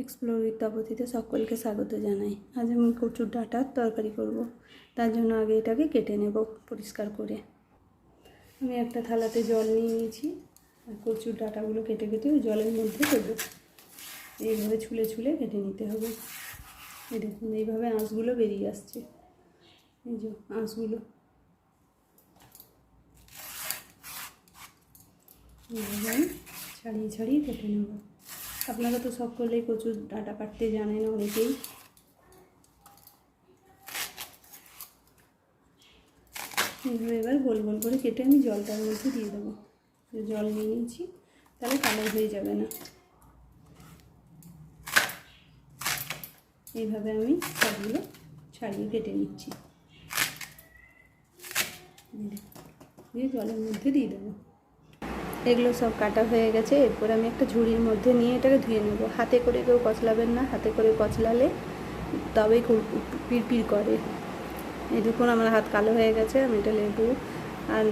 Explore with তাপতিতে সকলকে স্বাগত জানাই। আজ আমি কচুর ডাঁটার তরকারি করব। তার জন্য আগে এটাকে কেটে নেব পরিষ্কার করে। আমি একটা থালাতে জল নিয়ে নিয়েছি আর কচুর ডাঁটাগুলো কেটে কেটে ওই জলের মধ্যে দেবো। এইভাবে ছুলে ছুলে কেটে নিতে হবে। এই দেখুন এইভাবে আঁশগুলো বেরিয়ে আসছে, এই যে আঁশগুলো। এইভাবে ছাড়িয়ে ছাড়িয়ে কেটে নেব। আপনারা তো সকলেই কচুর ডাঁটা কাটতে জানেন অনেকেই। এইভাবে এবার গোল গোল করে কেটে আমি জলটার মধ্যে দিয়ে দেবো। জল নিয়ে নিয়েছি, তাহলে কালো হয়ে যাবে না। এইভাবে আমি সবগুলো ছাড়িয়ে কেটে নিচ্ছি, দিয়ে জলের মধ্যে দিয়ে দেবো। এগুলো সব কাটা হয়ে গেছে। এরপর আমি একটা ঝুড়ির মধ্যে নিয়ে এটাকে ধুয়ে নেব। হাতে করে কেউ কচলাবেন না, হাতে করে কচলালে তবেই পিড়পিড় করে। এই দেখুন আমার হাত কালো হয়ে গেছে। আমি এটা লেবু আর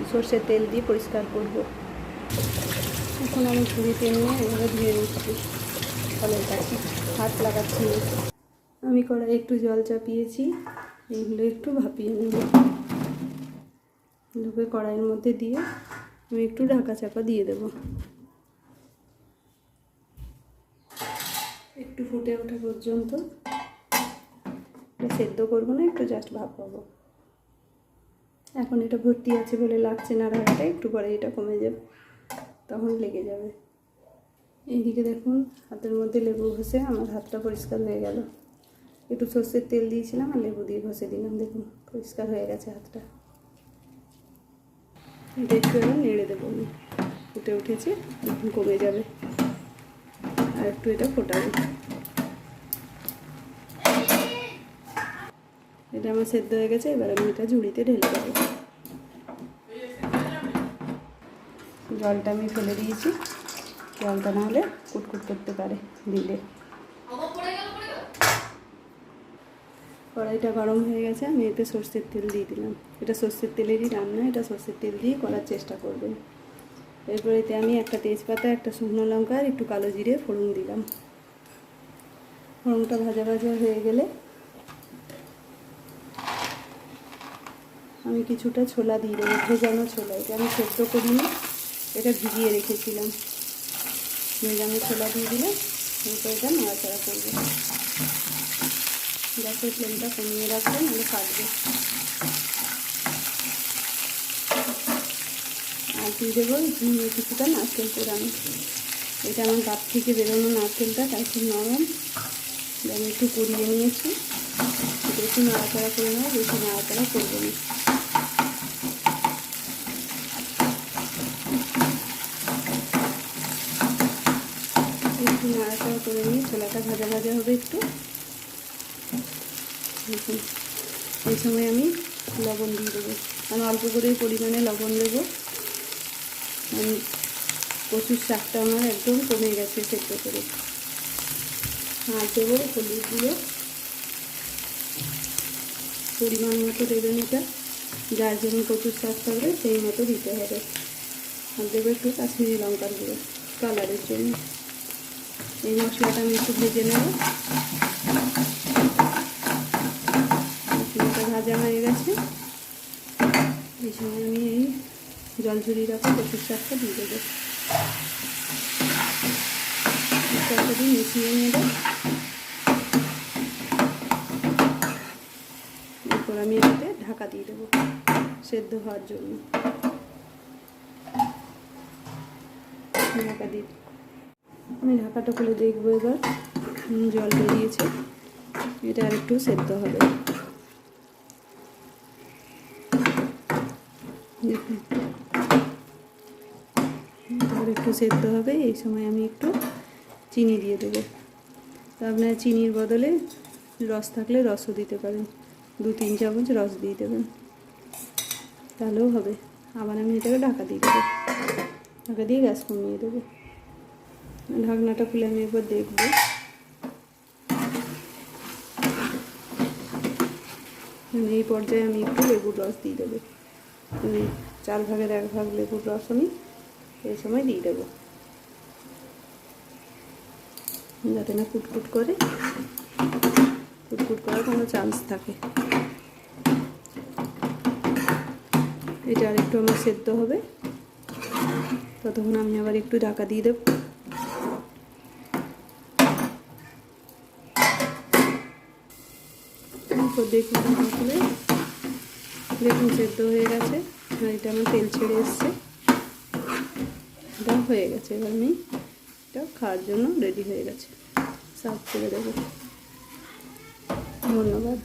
সর্ষের তেল দিয়ে পরিষ্কার করব। এখন আমি ঝুড়িতে নিয়ে এভাবে ধুয়ে নিচ্ছি, ফলের কাছে হাত লাগাচ্ছি। আমি কড়াই একটু জল চাপিয়েছি, এইগুলো একটু ভাপিয়ে নেব। এগুলোকে কড়াইয়ের মধ্যে দিয়ে আমি একটু ঢাকা চাপা দিয়ে দেব। একটু ফুটে ওঠা পর্যন্ত সেদ্ধ করবো না, একটু জাস্ট ভাপাবো। এখন এটা ভর্তি আছে বলে লাগছে না রান্নাটা, একটু পরে এটা কমে যাবে, তখন লেগে যাবে। এইদিকে দেখুন হাতের মধ্যে লেবু ঘষে আমার হাতটা পরিষ্কার হয়ে গেল। একটু সর্ষের তেল দিয়েছিলাম আর লেবু দিয়ে ঘষে দিলাম, দেখুন পরিষ্কার হয়ে গেছে হাতটা। এটা একটু এবার নেড়ে দেবো। আমি ফুটে উঠেছে, এখন কমে যাবে। আর একটু এটা ফোটাবো। এটা আমার সেদ্ধ হয়ে গেছে। এবার আমি এটা ঝুড়িতে ঢেলে দেবো। জলটা আমি ফেলে দিয়েছি, জলটা না হলে কুটকুট করতে পারে দিলে। কড়াইটা গরম হয়ে গেছে, আমি এতে সর্ষের তেল দিয়ে দিলাম। এটা সর্ষের তেলেরই রান্না, এটা সর্ষের তেল দিয়ে করার চেষ্টা করবেন। এরপর এতে আমি একটা তেজপাতা, একটা শুকনো লঙ্কা আর একটু কালো জিরে ফোড়ন দিলাম। ফোড়নটা ভাজা ভাজা হয়ে গেলে আমি কিছুটা ছোলা দিয়ে দেবো, ভেজানো ছোলা। এটা আমি সেদ্ধ করিনি, এটা ভিজিয়ে রেখেছিলাম। ভেজানো ছোলা দিয়ে দিলে এরপর এটা নাড়াচাড়া করবো। গ্যাসের ফ্লেমটা কমিয়ে রাখবেন, নাহলে কাটবে। আর দিয়ে দেবো কিছুটা নারকেল কোড়ানো। এটা আমার গাছ থেকে বেরোনো নারকেলটা, তাই খুব নরম। আমি একটু কুড়িয়ে নিয়েছি, একটু নাড়াচাড়া করে নেবো, বেশি নাড়াচাড়া করবো না। একটু নাড়াচাড়া করে নিয়ে ছোলাটা ভাজা ভাজা হবে একটু। দেখুন এই সময় আমি লবণ দিয়ে দেবো। আমি অল্প করে পরিমাণে লবণ দেবো। আমি কচুর শাকটা আমার একদম কমে গেছে সেদ্ধ করে। আর দেবো হলুদ গুঁড়ো, পরিমাণ মতো দেবেন। এটা যার জন্য কচুর শাক থাকবে সেই মতো দিতে হবে। আর দেবো একটু কাশ্মীরি লঙ্কার গুঁড়ো কালারের জন্য। এই মশলাটা আমি একটু ভেজে নেব। মশলাটা ভাজা হয়ে গেছে। এই সময় আমি এই জল ঝরিয়ে রাখা কচুর শাকটা দিয়ে দেবো। শাকটা দিয়ে মিশিয়ে নেব। এরপর আমি এটাতে ঢাকা দিয়ে দেবো সেদ্ধ হওয়ার জন্য। ঢাকা দিয়ে আমি ঢাকাটা খুলে দেখবো। এবার জল বেরিয়েছে, এটা আর একটু সেদ্ধ হবে। দেখুন আর একটু সেদ্ধ হবে। এই সময় আমি একটু চিনি দিয়ে দেবো। তো আপনার চিনির বদলে রস থাকলে রসও দিতে পারেন, 2-3 চামচ রস দিয়ে দেবেন, তাহলেও হবে। আবার আমি এটাকে ঢাকা দিয়ে দেবো। ঢাকা দিয়ে গ্যাস কমিয়ে দেবো। ঢাকনাটা খুলে আমি একবার দেখবো। এই পর্যায়ে আমি একটু লেবুর রস দিয়ে দেবো। 4 ভাগের 1 ভাগ লেবুর রস আমি এই সময় দিয়ে দেবো। যাতে না কুটকুট করে, কুটকুট করার কোনো চান্স থাকে। এটা আরেকটু আমার সেদ্ধ হবে, ততক্ষণ আমি আবার একটু ঢাকা দিয়ে দেব। দেখুন দেখুন সেদ্ধ হয়ে গেছে, আর এটা আমার তেল ছেড়ে এসছে, এটা হয়ে গেছে। এবার আমি এটা খাওয়ার জন্য রেডি হয়ে গেছে, সার্ভ করে দেবো। ধন্যবাদ।